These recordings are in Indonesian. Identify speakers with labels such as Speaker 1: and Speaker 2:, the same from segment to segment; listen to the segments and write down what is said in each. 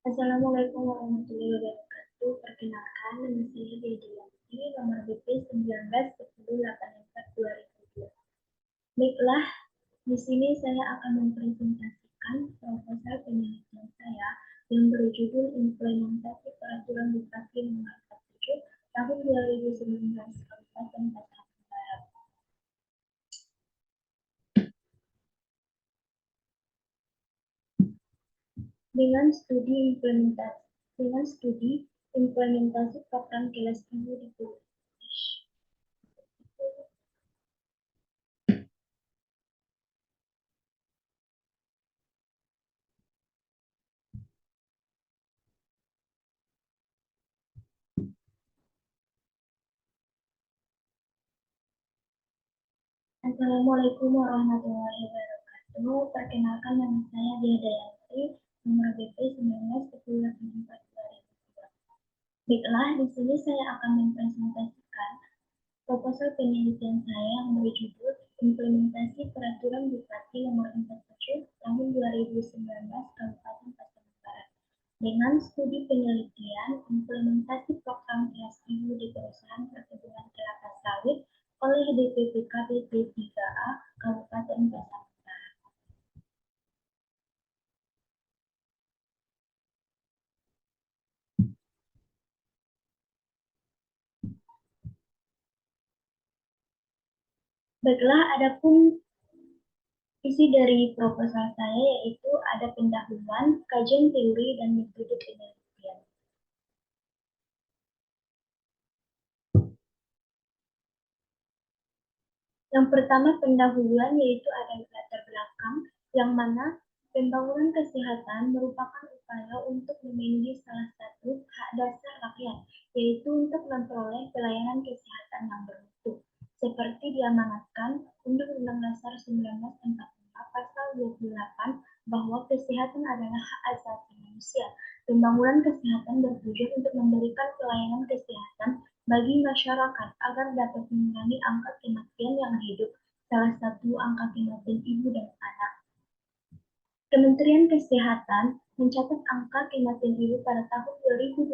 Speaker 1: Assalamualaikum warahmatullahi wabarakatuh. Perkenalkan, nama saya Dianti, nomor BP 191084-2002. Baiklah, di sini saya akan mempresentasikan proposal penelitian saya yang berjudul Implementasi Peraturan Bupati Nomor 47 Tahun 2019 Kabupaten Pasaman Barat. Dengan studi implementasi program kelas ibu di Pulau. Assalamualaikum warahmatullahi wabarakatuh. Perkenalkan, nama saya Dianti, nomor BP 191084-2002. Baiklah, di sini saya akan mempresentasikan proposal penelitian saya yang berjudul Implementasi Peraturan Bupati Nomor 47 Tahun 2019 Kabupaten Pasaman Barat. Dengan studi penelitian implementasi program kelas ibu di perusahaan perkebunan kelapa sawit oleh DPPKB P3A Kabupaten Pasaman Barat. Baiklah, adapun isi dari proposal saya yaitu ada pendahuluan, kajian teori, dan metode penelitian. Yang pertama pendahuluan yaitu ada latar belakang, yang mana pembangunan kesehatan merupakan upaya untuk memenuhi salah satu hak dasar rakyat, yaitu untuk memperoleh pelayanan kesehatan yang bermutu, seperti diamanatkan Undang-Undang Dasar 1945 Pasal 28 bahwa kesehatan adalah hak asasi manusia. Pembangunan kesehatan bertujuan untuk memberikan pelayanan kesehatan bagi masyarakat agar dapat mengurangi angka kematian yang hidup, salah satu angka kematian ibu dan anak. Kementerian Kesehatan mencatat angka kematian ibu pada tahun 2022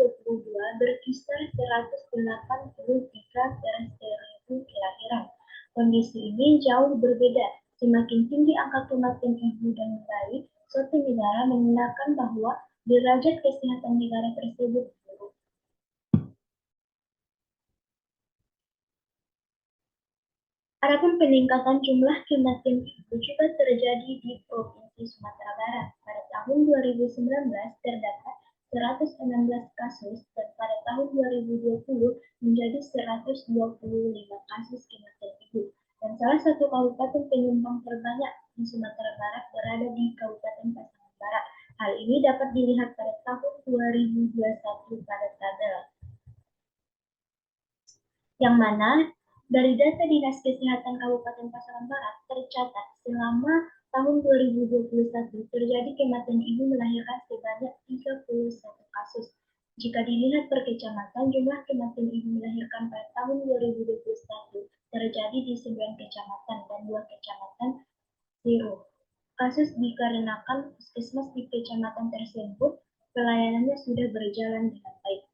Speaker 1: berkisar 183 per 100.000 kelahiran. Kondisi ini jauh berbeda. Semakin tinggi angka kematian ibu dan bayi, suatu negara menandakan bahwa derajat kesehatan negara tersebut buruk. Adapun peningkatan jumlah kematian ibu juga terjadi di Provinsi Sumatera Barat. Pada tahun 2019 terdapat 116 kasus dan pada tahun 2020 menjadi 125 kasus kematian ibu. Dan salah satu kabupaten penyumbang terbanyak di Sumatera Barat berada di Kabupaten Pasaman Barat. Hal ini dapat dilihat pada tahun 2021 pada tabel, yang mana dari data Dinas Kesehatan Kabupaten Pasaman Barat tercatat selama tahun 2021 terjadi kematian ibu melahirkan sebanyak 31 kasus. Jika dilihat per kecamatan, jumlah kematian ibu melahirkan pada tahun 2021 terjadi di 9 kecamatan dan 2 kecamatan zero. Kasus dikarenakan puskesmas di kecamatan tersebut pelayanannya sudah berjalan dengan baik.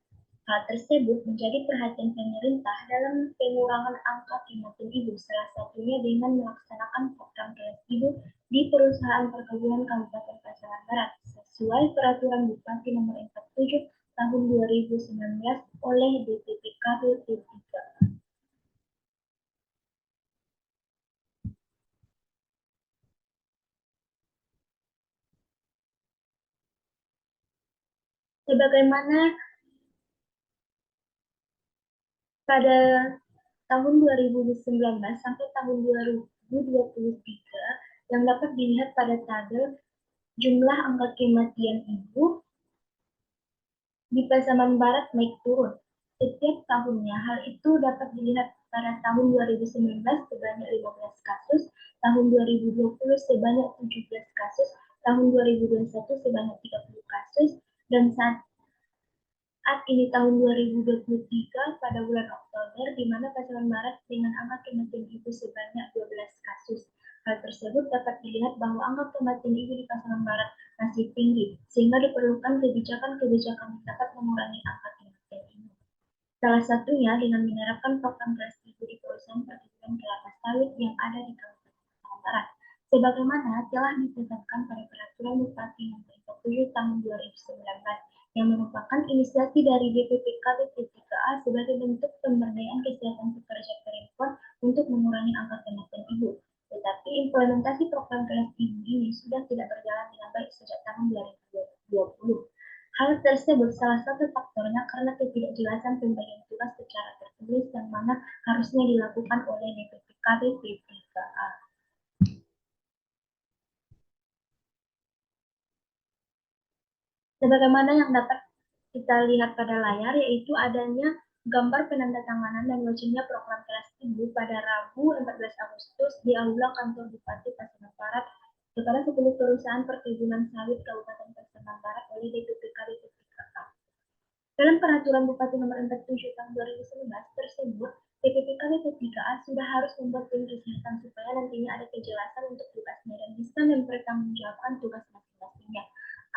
Speaker 1: Hal tersebut menjadi perhatian pemerintah dalam pengurangan angka kematian ibu, salah satunya dengan melaksanakan program kelas ibu di perusahaan perkebunan Kabupaten Pasaman Barat sesuai Peraturan Bupati Nomor 47 Tahun 2019 oleh DPPKB P3. Sebagaimana pada tahun 2019 sampai tahun 2023 yang dapat dilihat pada tabel jumlah angka kematian ibu di Pasaman Barat naik turun setiap tahunnya. Hal itu dapat dilihat pada tahun 2019 sebanyak 15 kasus, tahun 2020 sebanyak 17 kasus, tahun 2021 sebanyak 30 kasus, dan saat ini tahun 2023 pada bulan Oktober, di mana Pasaman Barat dengan angka kematian ibu sebanyak 12 kasus. Hal tersebut dapat dilihat bahwa angka kematian ibu di Pasaman Barat masih masih tinggi, sehingga diperlukan kebijakan-kebijakan yang dapat mengurangi angka kematian ini. Salah satunya dengan menerapkan program kelas ibu di perusahaan perkebunan kelapa sawit yang ada di Kabupaten Sumatera Barat, sebagaimana telah ditetapkan pada Peraturan Bupati Nomor 47 Tahun 2019 yang merupakan inisiasi dari DPPKB P3A sebagai bentuk pemberdayaan kesehatan pekerja perempuan untuk mengurangi angka kematian ibu. Tetapi implementasi program kelas ibu ini sudah tidak berjalan dengan baik sejak tahun 2020. Hal tersebut salah satu faktornya karena ketidakjelasan pembagian tugas secara tertulis yang mana harusnya dilakukan oleh DPPKB P3A. Sebagaimana yang dapat kita lihat pada layar, yaitu adanya gambar penandatanganan dan launchingnya program kelas ibu pada Rabu 14 Agustus di Aula Kantor Bupati Pasaman Barat kepada 10 perusahaan perkebunan sawit Kabupaten Pasaman Barat oleh DPPKB P3A. Dalam Peraturan Bupati Nomor 47 Tahun 2019 tersebut, DPPKB P3A sudah harus membuat tim kesehatan supaya nantinya ada kejelasan untuk tugasnya dan bisa mempertanggungjawabkan tugas masing-masingnya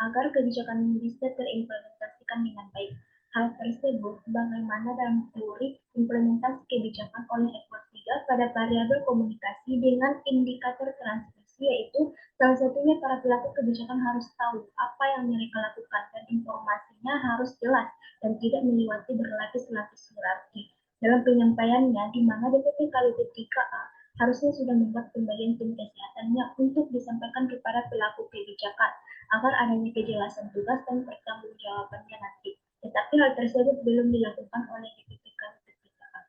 Speaker 1: agar kebijakan ini bisa terimplementasikan dengan baik. Hal tersebut bagaimana dalam teori implementasi kebijakan oleh ekor 3 pada variabel komunikasi dengan indikator transmisi, yaitu salah satunya para pelaku kebijakan harus tahu apa yang mereka lakukan dan informasinya harus jelas dan tidak melewati berlapis-lapis hierarki. Dalam penyampaiannya, di mana DPPKB P3A harusnya sudah membuat pembagian tim kesehatannya untuk disampaikan kepada pelaku kebijakan agar adanya kejelasan tugas dan pertanggungjawabannya nanti. Tetapi hal tersebut belum dilakukan oleh DPPKB P3A.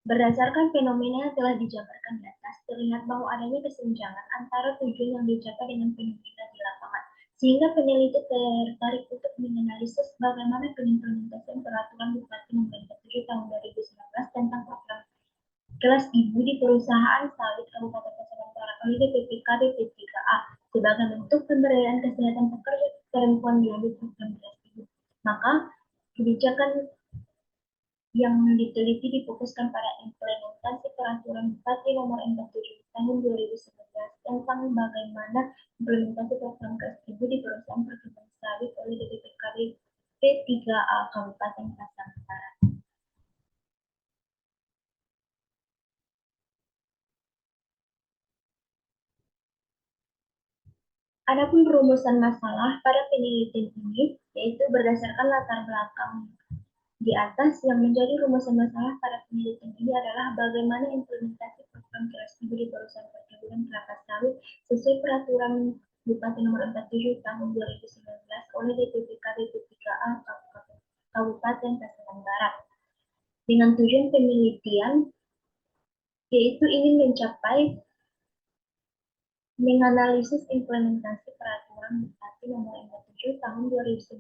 Speaker 1: Berdasarkan fenomena yang telah dijabarkan di atas, terlihat bahwa adanya kesenjangan antara tujuan yang dicapai dengan fenomena di lapangan, sehingga peneliti tertarik untuk menganalisis bagaimana pengimplementasian Peraturan Bupati Nomor 47 Tahun 2019 tentang program kelas ibu di perusahaan sawit Kabupaten Pasaman Barat oleh DPPKB P3A sebagai bentuk pemberdayaan kesehatan pekerja perempuan melalui program kelas ibu. Maka kebijakan yang diteliti difokuskan pada implementasi Peraturan Bupati Nomor 47 Tahun 2019 tentang bagaimana implementasi program kelas ibu di perusahaan perkebunan sawit oleh DPPKB P3A Kabupaten Pasaman Barat. Adapun rumusan masalah pada penelitian ini yaitu berdasarkan latar belakang di atas yang menjadi rumusan masalah pada penelitian ini adalah bagaimana implementasi program kelas ibu di perusahaan perkebunan kelapa sawit sesuai Peraturan Bupati Nomor 47 Tahun 2019 oleh DPPKB P3A Kabupaten Pasaman Barat. Dengan tujuan penelitian yaitu ingin menganalisis implementasi Peraturan Bupati Nomor 57 Tahun 2019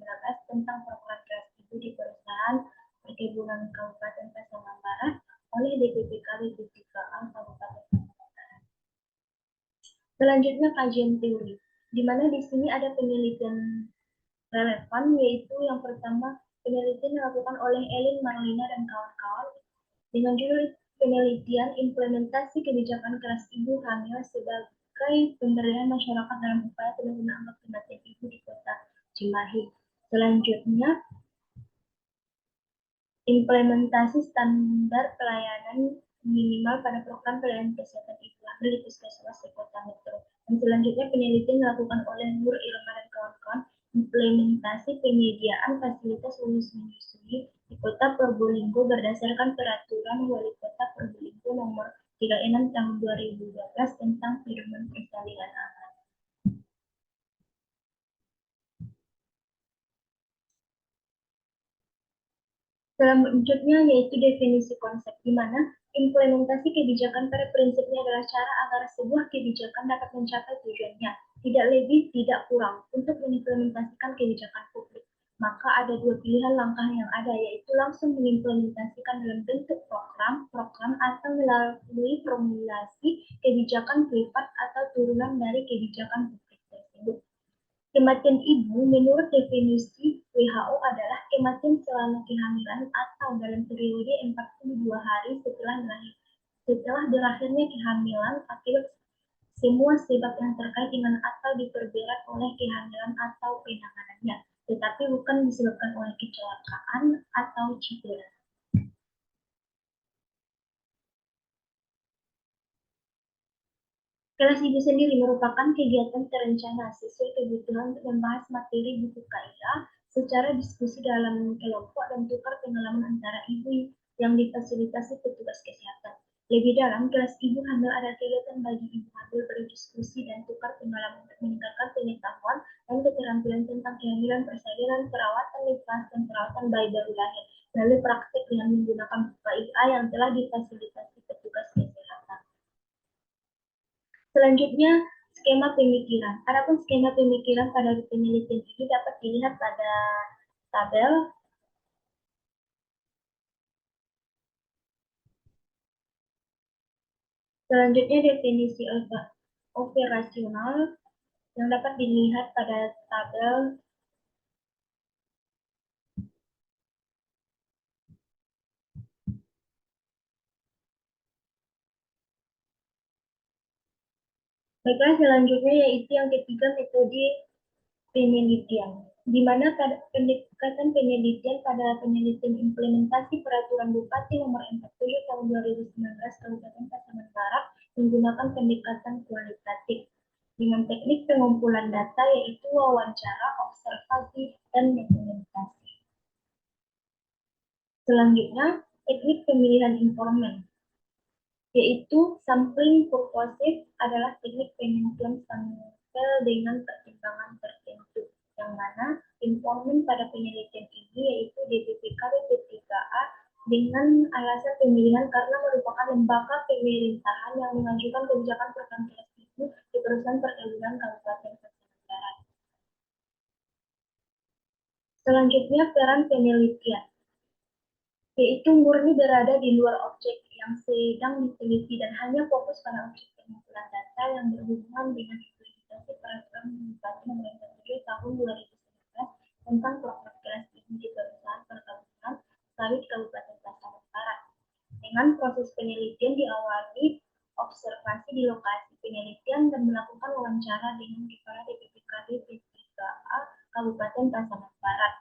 Speaker 1: tentang program kelas ibu di perusahaan perkebunan Kabupaten Pasaman Barat oleh DPPKB P3A Kabupaten Pasaman Barat. Selanjutnya kajian teori, di mana di sini ada penelitian relevan, yaitu yang pertama penelitian dilakukan oleh Elin Marlina dan kawan-kawan dengan judul penelitian implementasi kebijakan kelas ibu hamil sebagai pemberdayaan masyarakat dalam upaya penurunan angka kematian ibu di Kota Cimahi. Selanjutnya, implementasi standar pelayanan minimal pada program pelayanan kesehatan ibu hamil di puskesmas di Kota Metro. Dan selanjutnya penelitian dilakukan oleh Nur Irma dan kawan-kawan implementasi penyediaan fasilitas menyusui di Kota Probolinggo berdasarkan Peraturan Wali Kota Probolinggo Nomor 36 Tahun 2012 tentang pedoman persalinan anak. Selanjutnya yaitu definisi konsep, di mana implementasi kebijakan pada prinsipnya adalah cara agar sebuah kebijakan dapat mencapai tujuannya, tidak lebih, tidak kurang, untuk mengimplementasikan kebijakan publik. Maka ada dua pilihan langkah yang ada, yaitu langsung mengimplementasikan dalam bentuk program atau melalui formulasi kebijakan privat atau turunan dari kebijakan publik tersebut. Kematian ibu menurut definisi WHO adalah kematian selama kehamilan atau dalam periode 42 hari setelah berakhirnya kehamilan akibat semua sebab yang terkait dengan atau diperberat oleh kehamilan atau penanganannya, tetapi bukan disebabkan oleh kecelakaan atau cedera. Kelas Ibu sendiri merupakan kegiatan terencana sesuai kebutuhan untuk membahas materi buku kaidah secara diskusi dalam kelompok dan tukar pengalaman antara ibu yang difasilitasi petugas kesehatan. Lebih dalam, kelas Ibu hamil adalah kegiatan bagi ibu hamil berdiskusi dan tukar pengalaman untuk meningkatkan pengetahuan dan keterampilan tentang kehamilan, persalinan, perawatan nifas, dan perawatan bayi baru lahir melalui praktek dengan menggunakan buku kaidah yang telah difasilitasi petugas kesehatan. Selanjutnya, skema pemikiran. Adapun skema pemikiran pada penelitian ini dapat dilihat pada tabel. Selanjutnya, definisi operasional yang dapat dilihat pada tabel. Baiklah, selanjutnya yaitu yang ketiga, metode penelitian, di mana pendekatan penelitian pada penelitian implementasi peraturan Bupati nomor 47 tahun 2019 Kabupaten Pasaman Barat menggunakan pendekatan kualitatif dengan teknik pengumpulan data yaitu wawancara, observasi, dan dokumentasi. Selanjutnya, teknik pemilihan informan, yaitu sampling purposive adalah teknik penelitian sampel dengan pertimbangan tertentu, yang mana informan pada penelitian ini yaitu DPPK BP3A dengan alasan pemilihan karena merupakan lembaga pemerintahan yang mengajukan kebijakan perkantoran itu di perusahaan perkebunan Kabupaten Pasaman Barat. Selanjutnya, peran penelitian, yaitu murni berada di luar objek yang sedang diteliti dan hanya fokus pada objek pengumpulan data yang berhubungan dengan implementasi peraturan Bupati nomor 47 tahun 2019 tentang program kelas tinggi di perusahaan perkebunan sawit Kabupaten Pasaman Barat. Dengan proses penelitian diawali observasi di lokasi penelitian dan melakukan wawancara dengan kepala DPPKD P3A Kabupaten Pasaman Barat.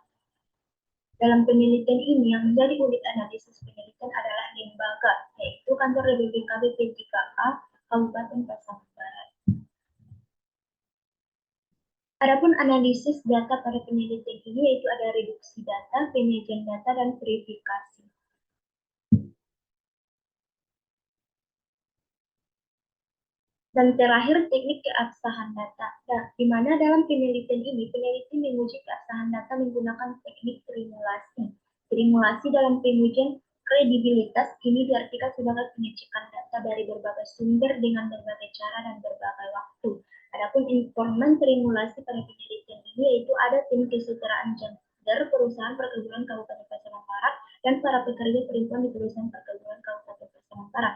Speaker 1: Dalam penelitian ini, yang menjadi unit analisis penelitian adalah lembaga, yaitu kantor BPKB P3A Kabupaten Pasaman Barat. Adapun analisis data pada penelitian ini yaitu ada reduksi data, penyajian data, dan verifikasi. Dan terakhir, teknik keabsahan data. Nah, di mana dalam penelitian ini, peneliti menguji keabsahan data menggunakan teknik trimulasi. Trimulasi dalam pengujian kredibilitas ini diartikan sebagai pengecekan data dari berbagai sumber dengan berbagai cara dan berbagai waktu. Adapun informan trimulasi pada penelitian ini yaitu ada tim kesetaraan gender perusahaan perkebunan Kabupaten Pasaman Barat dan para pekerja perempuan di perusahaan perkebunan Kabupaten Pasaman Barat.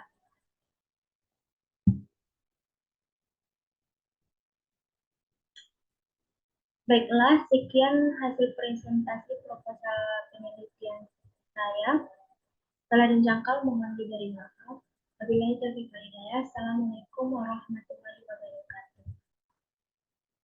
Speaker 1: Baiklah, sekian hasil presentasi proposal penelitian saya. Salah dan jangkau mohon diberi maaf. Wabillahi taufiq wal hidayah. Assalamualaikum warahmatullahi wabarakatuh.